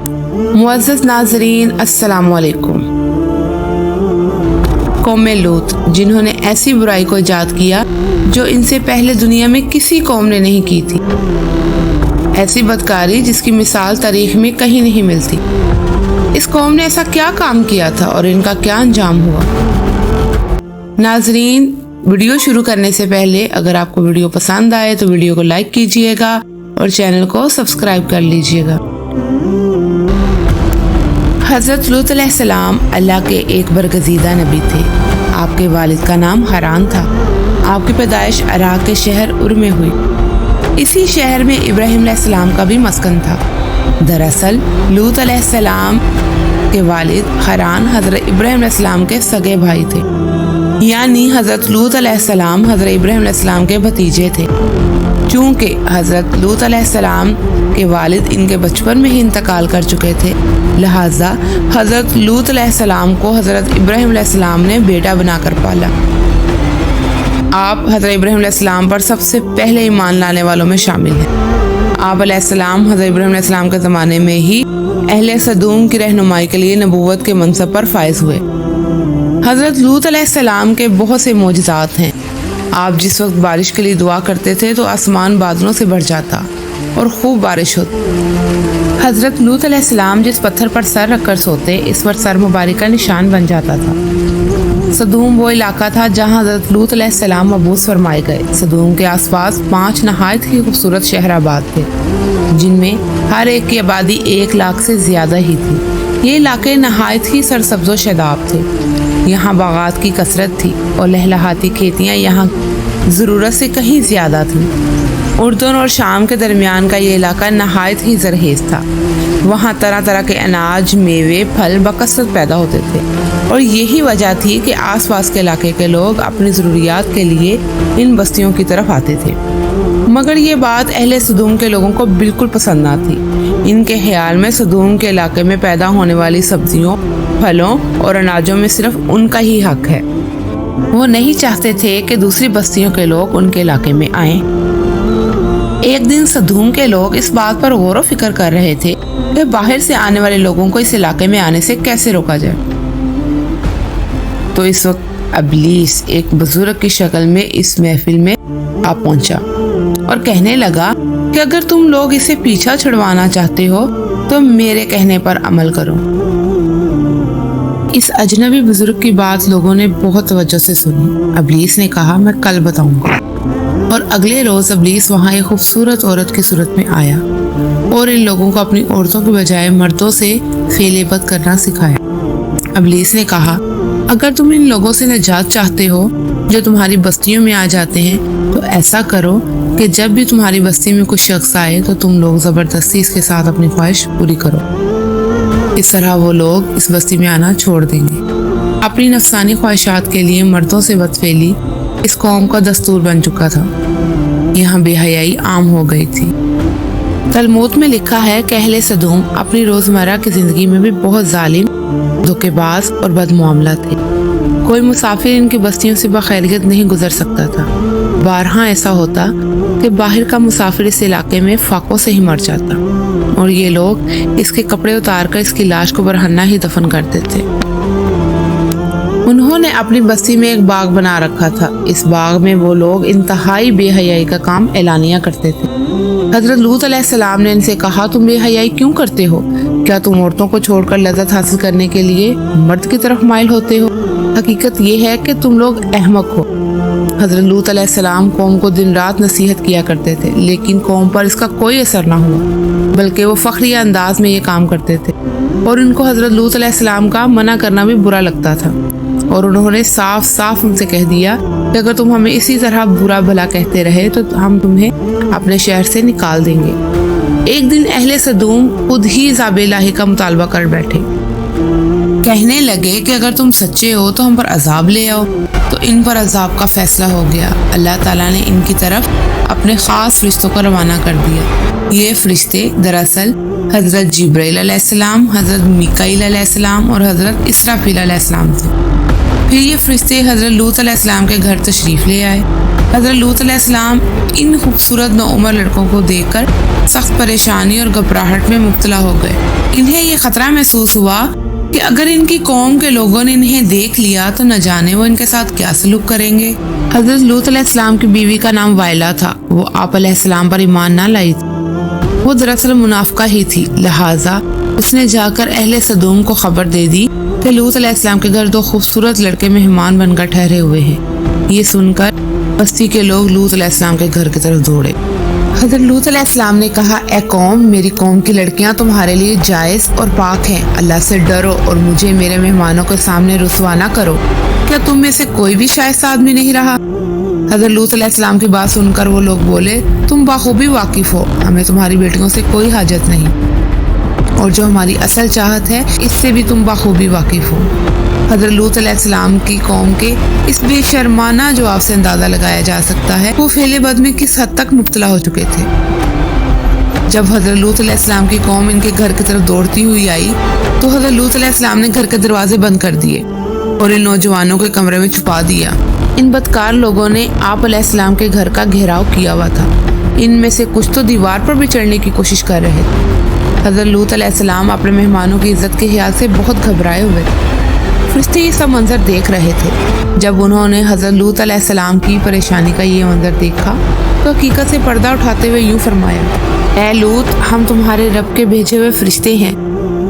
मुअज़्ज़ज़ नाज़रीन, अस्सलामु अलैकुम। कौम लूत, जिन्होंने ऐसी बुराई को ईजाद किया जो इनसे पहले दुनिया में किसी कौम ने नहीं की थी, ऐसी बदकारी जिसकी मिसाल तारीख में कहीं नहीं मिलती। इस कौम ने ऐसा क्या काम किया था और इनका क्या अंजाम हुआ? नाज़रीन, वीडियो शुरू करने से पहले अगर आपको वीडियो पसंद आए तो वीडियो को लाइक कीजिएगा और चैनल को सब्सक्राइब कर लीजिएगा। हज़रत लूत अलैहिस्सलाम अल्लाह के एक बरगज़ीदा नबी थे। आपके वालिद का नाम हरान था। आपकी पैदाइश इराक के शहर उर में हुई। इसी शहर में इब्राहीम अलैहिस्सलाम का भी मस्कन था। दरअसल लूत अलैहिस्सलाम के वालिद हरान हज़रत इब्राहीम अलैहिस्सलाम के सगे भाई थे, यानी हज़रत लूत अलैहिस्सलाम हज़रत इब्राहीम अलैहिस्सलाम के भतीजे थे। चूँकि हज़रत लूत अलैहिस्सलाम के वालिद इनके बचपन में ही इंतकाल कर चुके थे, लिहाजा हज़रत लूत अलैहिस्सलाम को हज़रत इब्राहीम अलैहिस्सलाम ने बेटा बनाकर पाला। आप हज़रत इब्राहीम अलैहिस्सलाम पर सबसे पहले ईमान लाने वालों में शामिल हैं। आप अलैहिस्सलाम हज़रत इब्राहीम अलैहिस्सलाम के ज़माने में ही अहले सदूम की रहनुमाई के लिए नबूवत के मनसब पर फायज हुए। हज़रत लूत अलैहिस्सलाम के बहुत से मोजज़ात हैं। आप जिस वक्त बारिश के लिए दुआ करते थे तो आसमान बादलों से भर जाता और खूब बारिश होती। हज़रत लूत अलैहिस्सलाम जिस पत्थर पर सर रखकर सोते, इस पर सर मुबारक का निशान बन जाता था। सदूम वो इलाका था जहाँ हज़रत लूत अलैहिस्सलाम मबूस फरमाए गए। सदूम के आसपास 5 नहायत ही खूबसूरत शहर आबाद थे, जिनमें हर एक की आबादी 1 लाख से ज़्यादा ही थी। ये इलाके नहायत ही सरसब्ज़ व शादाब थे। यहाँ बागात की कसरत थी और लहलहाती खेतियाँ यहाँ ज़रूरत से कहीं ज़्यादा थीं। उर्दन और शाम के दरमियान का ये इलाका नहायत ही ज़रखेज़ था। वहाँ तरह तरह के अनाज, मेवे, फल बकसरत पैदा होते थे और यही वजह थी कि आसपास के इलाके के लोग अपनी ज़रूरियात के लिए इन बस्तियों की तरफ आते थे। मगर ये बात अहले सदूम के लोगों को बिल्कुल पसंद ना थी। इनके ख्याल में सदूम के इलाके में पैदा होने वाली सब्जियों, फलों और अनाजों में सिर्फ उनका ही हक है। वो नहीं चाहते थे कि दूसरी बस्तियों के लोग उनके इलाके में आएं। एक दिन सदूम के लोग इस बात पर गौर व फिक्र कर रहे थे कि बाहर से आने वाले लोगों को इस इलाके में आने से कैसे रोका जाए। तो इस वक्त इब्लीस एक बुजुर्ग की शक्ल में इस महफिल में आ पहुंचा और कहने लगा कि अगर तुम लोग इसे पीछा छुड़वाना चाहते हो तो मेरे कहने पर अमल करो। इस अजनबी बुजुर्ग की बात लोगों ने बहुत तवज्जो से सुनी। इब्लीस ने कहा, मैं कल बताऊंगा। और अगले रोज इब्लीस वहाँ एक खूबसूरत औरत की सूरत में आया और इन लोगों को अपनी औरतों के बजाय मर्दों से फेलेबत करना सिखाया। इब्लीस ने कहा, अगर तुम इन लोगों से निजात चाहते हो जो तुम्हारी बस्तियों में आ जाते हैं, तो ऐसा करो कि जब भी तुम्हारी बस्ती में कुछ शख्स आए तो तुम लोग ज़बरदस्ती इसके साथ अपनी ख्वाहिश पूरी करो। इस तरह वो लोग इस बस्ती में आना छोड़ देंगे। अपनी नफसानी ख्वाहिशात के लिए मर्दों से बदफेली इस कौम का दस्तूर बन चुका था। यहाँ बेहयाई आम हो गई थी। तलमूद में लिखा है कि अहले सदूम अपनी रोज़मर्रा की ज़िंदगी में भी बहुत जालिम, धोखेबाज और बदमुआमला थे। कोई मुसाफिर इनकी बस्तियों से बखैरियत नहीं गुजर सकता था। बारहा ऐसा होता कि बाहर का मुसाफिर इस इलाके में फाकों से ही मर जाता और ये लोग इसके कपड़े उतार कर इसकी लाश को बरहन्ना ही दफन करते थे। उन्होंने अपनी बस्ती में एक बाग बना रखा था। इस बाग में वो लोग इंतहाई बेहयाई का काम एलानिया करते थे। हज़रत लूत अलैहिस्सलाम ने इनसे कहा, तुम बेहयाई क्यों करते हो? क्या तुम औरतों को छोड़कर लज़्ज़त हासिल करने के लिए मर्द की तरफ माइल होते हो? हकीकत ये है कि तुम लोग अहमक हो। हज़रत लूत अलैहिस्सलाम कौम को दिन रात नसीहत किया करते थे, लेकिन कौम पर इसका कोई असर ना हुआ, बल्कि वो फ़ख्रिया अंदाज में ये काम करते थे और इनको हज़रत लूत अलैहिस्सलाम का मना करना भी बुरा लगता था। और उन्होंने साफ साफ उनसे कह दिया कि अगर तुम हमें इसी तरह बुरा भला कहते रहे तो हम तुम्हें अपने शहर से निकाल देंगे। एक दिन अहले सदूम खुद ही ज़ाब-ए-इलाही का मुतालबा कर बैठे। कहने लगे कि अगर तुम सच्चे हो तो हम पर अजाब ले आओ। तो इन पर अजाब का फैसला हो गया। अल्लाह ताला ने इनकी तरफ अपने ख़ास फरिश्तों को रवाना कर दिया। ये फरिश्ते दरअसल हज़रत जिब्राइल अलैहिस्सलाम, हज़रत मीकाईल अलैहिस्सलाम और हज़रत इसराफील अलैहिस्सलाम थे। फिर ये फरिश्ते हज़रत लूत अलैहिस्सलाम के घर तशरीफ़ ले आए। حضرت لوط علیہ السلام ان خوبصورت نوعمر لڑکوں کو دیکھ کر سخت پریشانی اور گھبراہٹ میں مبتلا ہو گئے۔ انہیں یہ خطرہ محسوس ہوا کہ اگر ان کی قوم کے لوگوں نے انہیں دیکھ لیا تو نہ جانے وہ ان کے ساتھ کیا سلوک کریں گے۔ حضرت لوط علیہ السلام کی بیوی کا نام وائلہ تھا۔ وہ آپ علیہ السلام پر ایمان نہ لائی تھی۔ وہ دراصل منافقہ ہی تھی، لہٰذا اس نے جا کر اہل سدوم کو خبر دے دی کہ لوط علیہ السلام کے گھر 2 خوبصورت لڑکے مہمان بن کر ٹھہرے ہوئے ہیں۔ یہ سن کر بستی کے لوگ لوط علیہ السلام کے گھر کی طرف دوڑے۔ حضرت لوط علیہ السلام نے کہا، اے قوم، میری قوم کی لڑکیاں تمہارے لیے جائز اور پاک ہیں۔ اللہ سے ڈرو اور مجھے میرے مہمانوں کے سامنے رسوا نہ کرو۔ کیا تم میں سے کوئی بھی شائستہ آدمی نہیں رہا؟ حضرت لوط علیہ السلام کی بات سن کر وہ لوگ بولے، تم بخوبی واقف ہو، ہمیں تمہاری بیٹیوں سے کوئی حاجت نہیں، اور جو ہماری اصل چاہت ہے اس سے بھی تم بخوبی واقف ہو۔ حضرت لوط علیہ السلام کی قوم کے اس بے شرمانہ جواب سے اندازہ لگایا جا سکتا ہے وہ فعل بد میں کس حد تک مبتلا ہو چکے تھے۔ جب حضرت لوط علیہ السلام کی قوم ان کے گھر کی طرف دوڑتی ہوئی آئی تو حضرت لوط علیہ السلام نے گھر کے دروازے بند کر دیے اور ان نوجوانوں کے کمرے میں چھپا دیا۔ ان بدکار لوگوں نے آپ علیہ السلام کے گھر کا گھیراؤ کیا ہوا تھا۔ ان میں سے کچھ تو دیوار پر بھی چڑھنے کی کوشش کر رہے تھے۔ حضرت لوط علیہ السلام اپنے مہمانوں کی عزت کے خیال سے بہت گھبرائے ہوئے تھے۔ فرشتے یہ سب منظر دیکھ رہے تھے۔ جب انہوں نے حضرت لوط علیہ السلام کی پریشانی کا یہ منظر دیکھا تو حقیقت سے پردہ اٹھاتے ہوئے یوں فرمایا، اے لوط، ہم تمہارے رب کے بھیجے ہوئے فرشتے ہیں،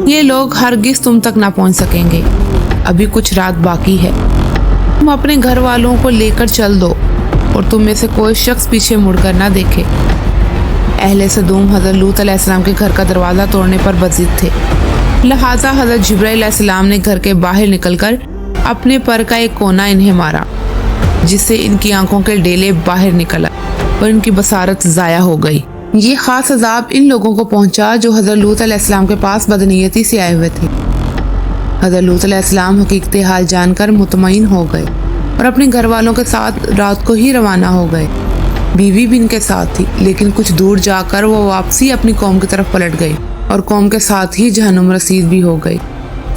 یہ لوگ ہرگز تم تک نہ پہنچ سکیں گے، ابھی کچھ رات باقی ہے، تم اپنے گھر والوں کو لے کر چل دو اور تم میں سے کوئی شخص پیچھے مڑ کر نہ دیکھے۔ اہل سدوم حضرت لوط علیہ السلام کے گھر کا دروازہ توڑنے پر بضد تھے، لہٰذا حضرت جبرائیل علیہ السلام نے گھر کے باہر نکل کر اپنے پر کا ایک کونا انہیں مارا، جس سے ان کی آنکھوں کے ڈیلے باہر نکلا اور ان کی بصارت ضائع ہو گئی۔ یہ خاص عذاب ان لوگوں کو پہنچا جو حضرت لوط علیہ السلام کے پاس بدنیتی سے آئے ہوئے تھے۔ حضرت لوط علیہ السلام حقیقت حال جان کر مطمئن ہو گئے اور اپنے گھر والوں کے ساتھ رات کو ہی روانہ ہو گئے۔ بیوی بھی ان کے ساتھ تھی، لیکن کچھ دور جا کر وہ واپسی اپنی قوم کی طرف پلٹ گئی اور قوم کے ساتھ ہی جہنم رسید بھی ہو گئی۔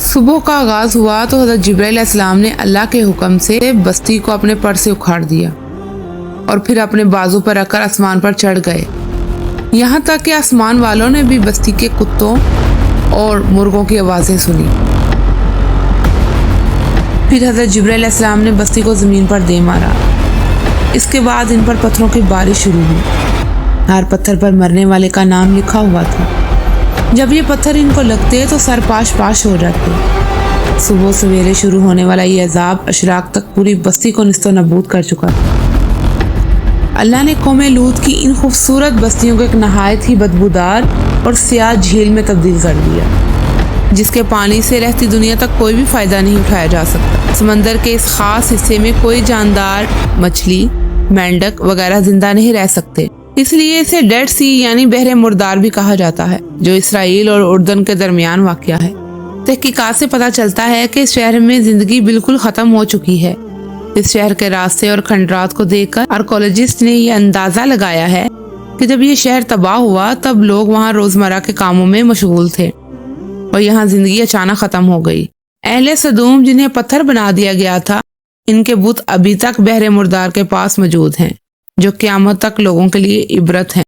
صبح کا آغاز ہوا تو حضرت جبرائیل علیہ السلام نے اللہ کے حکم سے بستی کو اپنے پر سے اکھاڑ دیا اور پھر اپنے بازو پر رکھ کر آسمان پر چڑھ گئے، یہاں تک کہ آسمان والوں نے بھی بستی کے کتوں اور مرغوں کی آوازیں سنی۔ پھر حضرت جبرائیل علیہ السلام نے بستی کو زمین پر دے مارا۔ اس کے بعد ان پر پتھروں کی بارش شروع ہوئی۔ ہر پتھر پر مرنے والے کا نام لکھا ہوا تھا۔ جب یہ پتھر ان کو لگتے تو سر پاش پاش ہو جاتے۔ صبح سویرے شروع ہونے والا یہ عذاب اشراق تک پوری بستی کو نیست و نابود کر چکا تھا۔ اللہ نے قوم لوط کی ان خوبصورت بستیوں کو ایک نہایت ہی بدبودار اور سیاہ جھیل میں تبدیل کر دیا، جس کے پانی سے رہتی دنیا تک کوئی بھی فائدہ نہیں اٹھایا جا سکتا۔ سمندر کے اس خاص حصے میں کوئی جاندار، مچھلی، مینڈک وغیرہ زندہ نہیں رہ سکتے، اس لیے اسے ڈیڈ سی یعنی بحر مردار بھی کہا جاتا ہے، جو اسرائیل اور اردن کے درمیان واقع ہے۔ تحقیقات سے پتہ چلتا ہے کہ اس شہر میں زندگی بالکل ختم ہو چکی ہے۔ اس شہر کے راستے اور کھنڈرات کو دیکھ کر آرکیولوجسٹ نے یہ اندازہ لگایا ہے کہ جب یہ شہر تباہ ہوا تب لوگ وہاں روزمرہ کے کاموں میں مشغول تھے اور یہاں زندگی اچانک ختم ہو گئی۔ اہل سدوم جنہیں پتھر بنا دیا گیا تھا، ان کے بت ابھی تک بحر مردار کے پاس موجود ہیں، جو قیامت تک لوگوں کے لیے عبرت ہیں۔